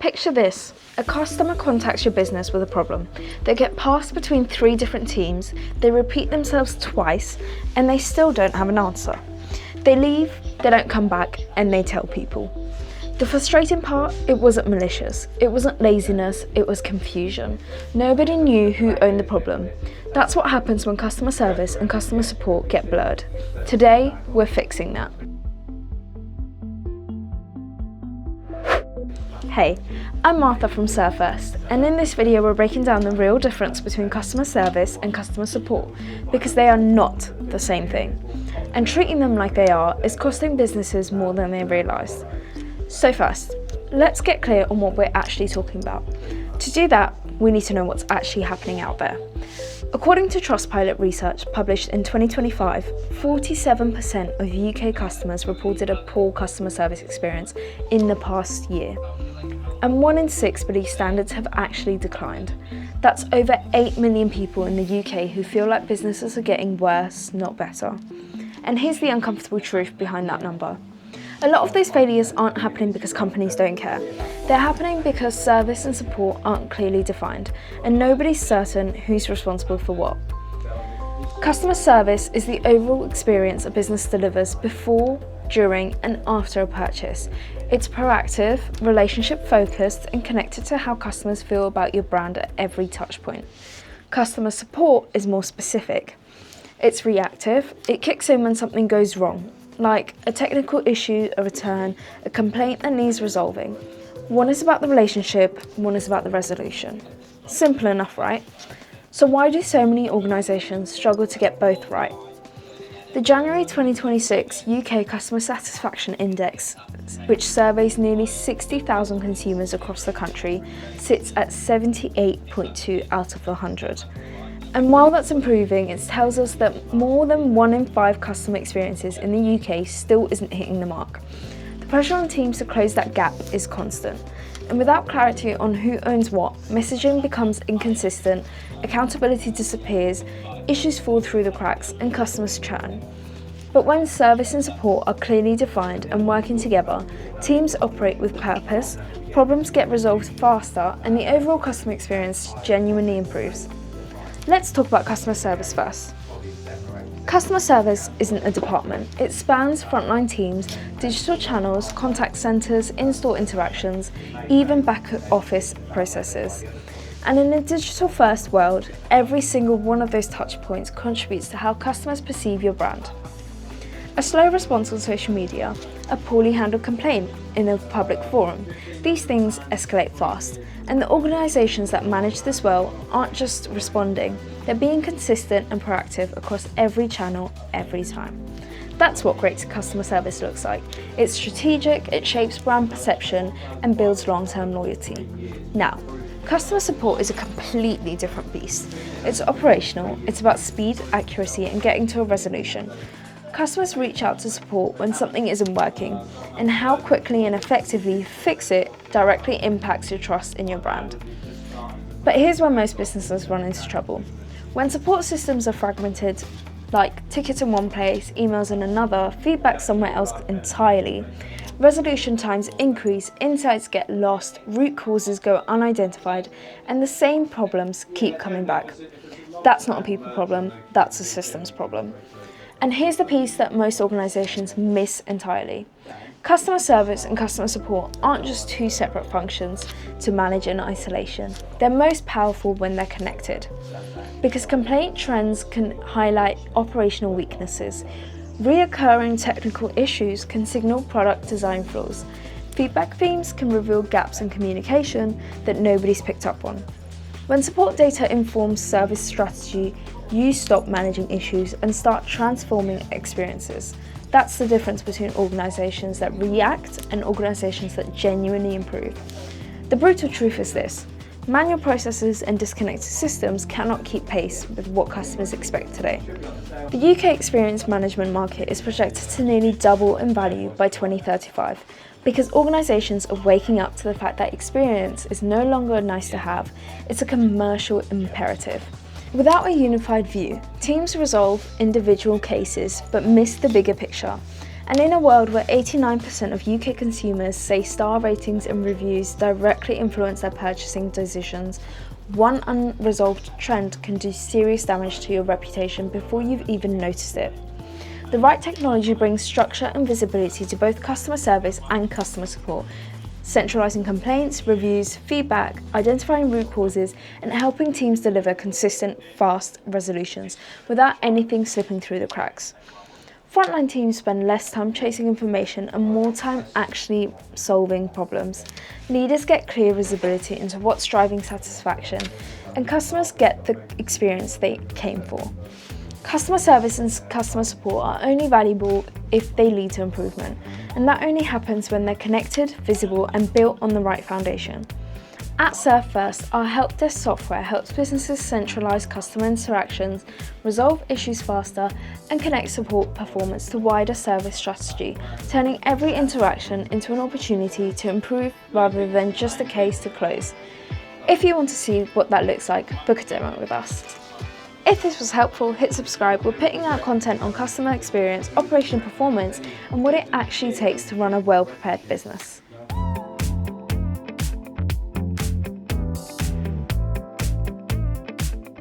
Picture this. A customer contacts your business with a problem. They get passed between 3 different teams, they repeat themselves twice, and they still don't have an answer. They leave, they don't come back, and they tell people. The frustrating part, it wasn't malicious, it wasn't laziness, it was confusion. Nobody knew who owned the problem. That's what happens when customer service and customer support get blurred. Today, we're fixing that. Hey, I'm Martha from Surfirst, and in this video we're breaking down the real difference between customer service and customer support, because they are not the same thing. And treating them like they are is costing businesses more than they realise. So first, let's get clear on what we're actually talking about. To do that, we need to know what's actually happening out there. According to Trustpilot research published in 2025, 47% of UK customers reported a poor customer service experience in the past year. And 1 in 6 believe standards have actually declined. That's over 8 million people in the UK who feel like businesses are getting worse, not better. And here's the uncomfortable truth behind that number. A lot of those failures aren't happening because companies don't care. They're happening because service and support aren't clearly defined, and nobody's certain who's responsible for what. Customer service is the overall experience a business delivers before, during, and after a purchase. It's proactive, relationship-focused, and connected to how customers feel about your brand at every touch point. Customer support is more specific. It's reactive. It kicks in when something goes wrong, like a technical issue, a return, a complaint that needs resolving. One is about the relationship, one is about the resolution. Simple enough, right? So why do so many organisations struggle to get both right? The January 2026 UK Customer Satisfaction Index, which surveys nearly 60,000 consumers across the country, sits at 78.2 out of 100. And while that's improving, it tells us that more than 1 in 5 customer experiences in the UK still isn't hitting the mark. The pressure on teams to close that gap is constant. And without clarity on who owns what, messaging becomes inconsistent, accountability disappears, issues fall through the cracks, and customers churn. But when service and support are clearly defined and working together, teams operate with purpose, problems get resolved faster, and the overall customer experience genuinely improves. Let's talk about customer service first. Customer service isn't a department. It spans frontline teams, digital channels, contact centres, in-store interactions, even back office processes. And in a digital-first world, every single one of those touch points contributes to how customers perceive your brand. A slow response on social media, a poorly handled complaint in a public forum, these things escalate fast, and the organisations that manage this well aren't just responding, they're being consistent and proactive across every channel, every time. That's what great customer service looks like. It's strategic, it shapes brand perception, and builds long-term loyalty. Now, customer support is a completely different beast. It's operational, it's about speed, accuracy, and getting to a resolution. Customers reach out to support when something isn't working, and how quickly and effectively you fix it directly impacts your trust in your brand. But here's where most businesses run into trouble. When support systems are fragmented, like tickets in one place, emails in another, feedback somewhere else entirely, resolution times increase, insights get lost, root causes go unidentified, and the same problems keep coming back. That's not a people problem, that's a systems problem. And here's the piece that most organisations miss entirely. Customer service and customer support aren't just 2 separate functions to manage in isolation. They're most powerful when they're connected. Because complaint trends can highlight operational weaknesses. Reoccurring technical issues can signal product design flaws. Feedback themes can reveal gaps in communication that nobody's picked up on. When support data informs service strategy, you stop managing issues and start transforming experiences. That's the difference between organisations that react and organisations that genuinely improve. The brutal truth is this: manual processes and disconnected systems cannot keep pace with what customers expect today. The UK experience management market is projected to nearly double in value by 2035 because organisations are waking up to the fact that experience is no longer a nice to have, it's a commercial imperative. Without a unified view, teams resolve individual cases but miss the bigger picture. And in a world where 89% of UK consumers say star ratings and reviews directly influence their purchasing decisions, one unresolved trend can do serious damage to your reputation before you've even noticed it. The right technology brings structure and visibility to both customer service and customer support, centralising complaints, reviews, feedback, identifying root causes, and helping teams deliver consistent, fast resolutions without anything slipping through the cracks. Frontline teams spend less time chasing information and more time actually solving problems. Leaders get clear visibility into what's driving satisfaction, and customers get the experience they came for. Customer service and customer support are only valuable if they lead to improvement, and that only happens when they're connected, visible, and built on the right foundation. At Serve First, our help desk software helps businesses centralise customer interactions, resolve issues faster, and connect support performance to wider service strategy, turning every interaction into an opportunity to improve rather than just a case to close. If you want to see what that looks like, book a demo with us. If this was helpful, hit subscribe. We're putting out content on customer experience, operational performance, and what it actually takes to run a well-prepared business.